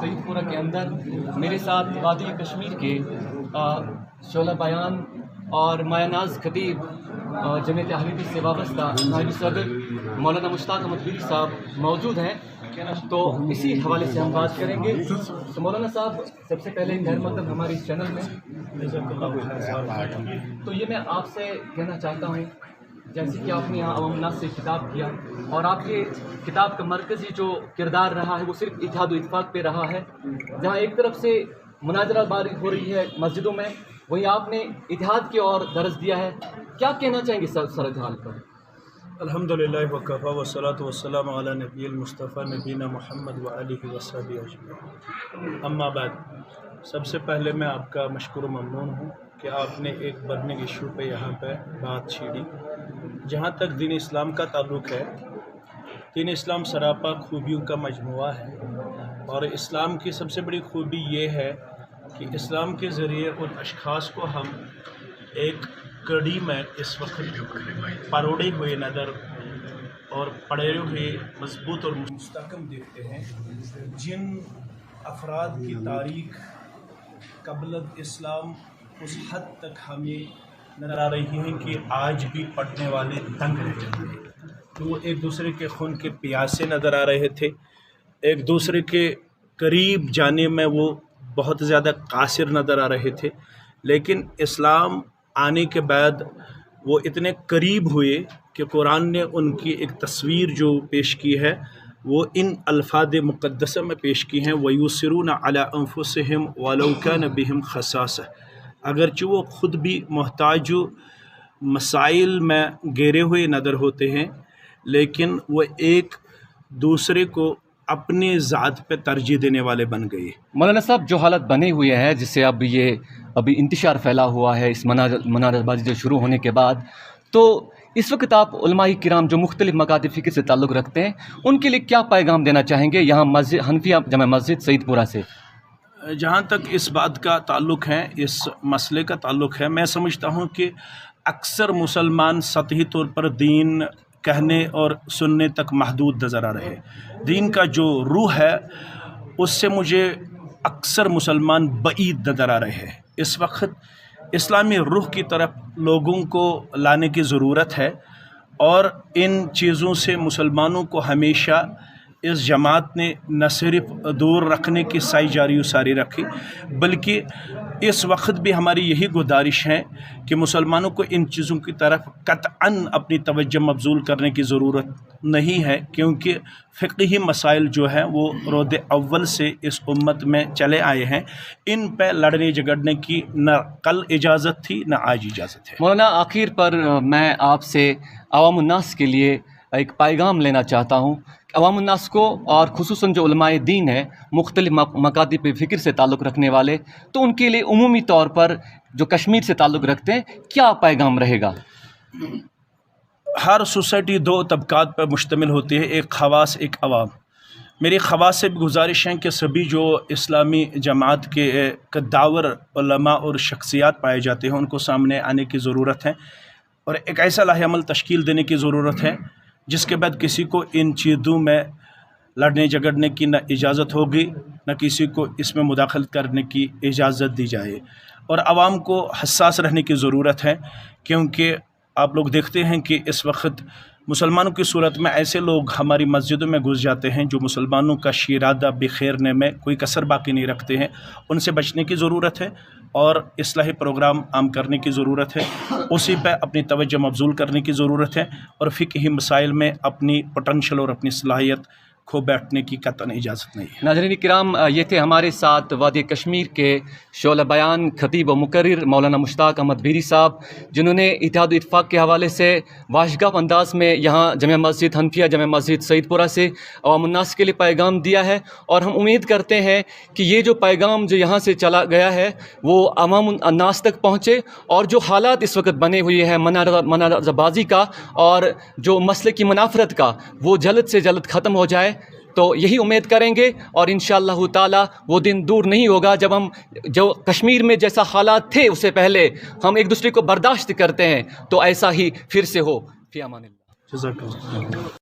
سعید پورہ کے اندر میرے ساتھ وادی کشمیر کے شعلہ بیان اور مایہ ناز خطیب جمعیت اہل سے وابستہ نائب صدر مولانا مشتاق احمد بیری صاحب موجود ہیں، تو اسی حوالے سے ہم بات کریں گے۔ تو مولانا صاحب، سب سے پہلے خیر مقدم ہمارے اس چینل میں، تو یہ میں آپ سے کہنا چاہتا ہوں، جیسے کہ آپ نے یہاں عوام الناس سے خطاب کیا اور آپ کے کتاب کا مرکزی جو کردار رہا ہے وہ صرف اتحاد و اتفاق پہ رہا ہے، جہاں ایک طرف سے مناظرہ باری ہو رہی ہے مسجدوں میں، وہیں آپ نے اتحاد کی اور درس دیا ہے۔ کیا کہنا چاہیں گے صورتحال پر؟ الحمدللہ وکفیٰ والصلاۃ والسلام علی نبی المصطفیٰ نبینا محمد وآلہ وصحبہ اجمعین، اما بعد، سب سے پہلے میں آپ کا مشکور و ممنون ہوں کہ آپ نے ایک برننگ ایشو پہ یہاں پہ بات چھیڑی۔ جہاں تک دین اسلام کا تعلق ہے، دین اسلام سراپا خوبیوں کا مجموعہ ہے، اور اسلام کی سب سے بڑی خوبی یہ ہے کہ اسلام کے ذریعے ان اشخاص کو ہم ایک کڑی میں اس وقت پروڑے ہوئے نظر اور پڑے ہوئے مضبوط اور مستحکم دیکھتے ہیں، جن افراد کی تاریخ قبل اسلام اس حد تک ہمیں نظر آ رہی ہیں کہ آج بھی پڑھنے والے دنگ رہ جاتے ہیں، تو وہ ایک دوسرے کے خون کے پیاسے نظر آ رہے تھے، ایک دوسرے کے قریب جانے میں وہ بہت زیادہ قاصر نظر آ رہے تھے، لیکن اسلام آنے کے بعد وہ اتنے قریب ہوئے کہ قرآن نے ان کی ایک تصویر جو پیش کی ہے وہ ان الفاظ مقدسہ میں پیش کی ہیں، وَيُسِرُونَ عَلَىٰ أَنفُسِهِمْ وَلَوْ كَانَ بِهِمْ خَصَاصَةٌ، اگرچہ وہ خود بھی محتاج مسائل میں گھیرے ہوئے نظر ہوتے ہیں، لیکن وہ ایک دوسرے کو اپنے ذات پہ ترجیح دینے والے بن گئے۔ مولانا صاحب، جو حالت بنے ہوئے ہیں جس سے ابھی انتشار پھیلا ہوا ہے اس مناظرہ بازی جو شروع ہونے کے بعد، تو اس وقت آپ علماء کرام جو مختلف مکاتب فکر سے تعلق رکھتے ہیں ان کے لیے کیا پیغام دینا چاہیں گے یہاں مسجد حنفیہ جامع مسجد سعید پورہ سے؟ جہاں تک اس بات کا تعلق ہے، اس مسئلے کا تعلق ہے، میں سمجھتا ہوں کہ اکثر مسلمان سطحی طور پر دین کہنے اور سننے تک محدود نظر آ رہے، دین کا جو روح ہے اس سے مجھے اکثر مسلمان بعید نظر آ رہے ہیں۔ اس وقت اسلامی روح کی طرف لوگوں کو لانے کی ضرورت ہے، اور ان چیزوں سے مسلمانوں کو ہمیشہ اس جماعت نے نہ صرف دور رکھنے کی سعی جاری و ساری رکھی، بلکہ اس وقت بھی ہماری یہی گزارش ہے کہ مسلمانوں کو ان چیزوں کی طرف قطعاً اپنی توجہ مبذول کرنے کی ضرورت نہیں ہے، کیونکہ فقہی مسائل جو ہیں وہ رود اول سے اس امت میں چلے آئے ہیں، ان پہ لڑنے جھگڑنے کی نہ کل اجازت تھی نہ آج اجازت ہے۔ مولانا، آخر پر میں آپ سے عوام الناس کے لیے ایک پیغام لینا چاہتا ہوں، عوام الناس کو اور خصوصاً جو علماء دین ہیں مختلف مکاتب فکر سے تعلق رکھنے والے، تو ان کے لیے عمومی طور پر جو کشمیر سے تعلق رکھتے ہیں کیا پیغام رہے گا؟ ہر سوسائٹی دو طبقات پر مشتمل ہوتی ہے، ایک خواص ایک عوام۔ میری خواص سے بھی گزارش ہے کہ سبھی جو اسلامی جماعت کے قداور علماء اور شخصیات پائے جاتے ہیں ان کو سامنے آنے کی ضرورت ہے، اور ایک ایسا لاہ عمل تشکیل دینے کی ضرورت ہے جس کے بعد کسی کو ان چیزوں میں لڑنے جھگڑنے کی نہ اجازت ہوگی، نہ کسی کو اس میں مداخلت کرنے کی اجازت دی جائے، اور عوام کو حساس رہنے کی ضرورت ہے، کیونکہ آپ لوگ دیکھتے ہیں کہ اس وقت مسلمانوں کی صورت میں ایسے لوگ ہماری مسجدوں میں گھس جاتے ہیں جو مسلمانوں کا شیرادہ بخیرنے میں کوئی کسر باقی نہیں رکھتے ہیں، ان سے بچنے کی ضرورت ہے، اور اصلاحی پروگرام عام کرنے کی ضرورت ہے، اسی پہ اپنی توجہ مبذول کرنے کی ضرورت ہے، اور فقہی مسائل میں اپنی پوٹینشل اور اپنی صلاحیت کھو بیٹھنے کی قطعاً اجازت نہیں ہے۔ ناظرین کرام، یہ تھے ہمارے ساتھ وادی کشمیر کے شعلہ بیان خطیب و مقرر مولانا مشتاق احمد بیری صاحب، جنہوں نے اتحاد و اتفاق کے حوالے سے واضح انداز میں یہاں جامع مسجد حنفیہ جامع مسجد سعید پورہ سے عوام الناس کے لیے پیغام دیا ہے، اور ہم امید کرتے ہیں کہ یہ جو پیغام جو یہاں سے چلا گیا ہے وہ عوام الناس تک پہنچے، اور جو حالات اس وقت بنے ہوئے ہیں مناظرہ بازی کا اور جو مسئلے کی منافرت کا، وہ جلد سے جلد ختم ہو جائے۔ تو یہی امید کریں گے، اور انشاءاللہ تعالی وہ دن دور نہیں ہوگا جب ہم جو کشمیر میں جیسا حالات تھے اس سے پہلے ہم ایک دوسرے کو برداشت کرتے ہیں، تو ایسا ہی پھر سے ہو۔ فی امان اللہ۔ جزاک اللہ۔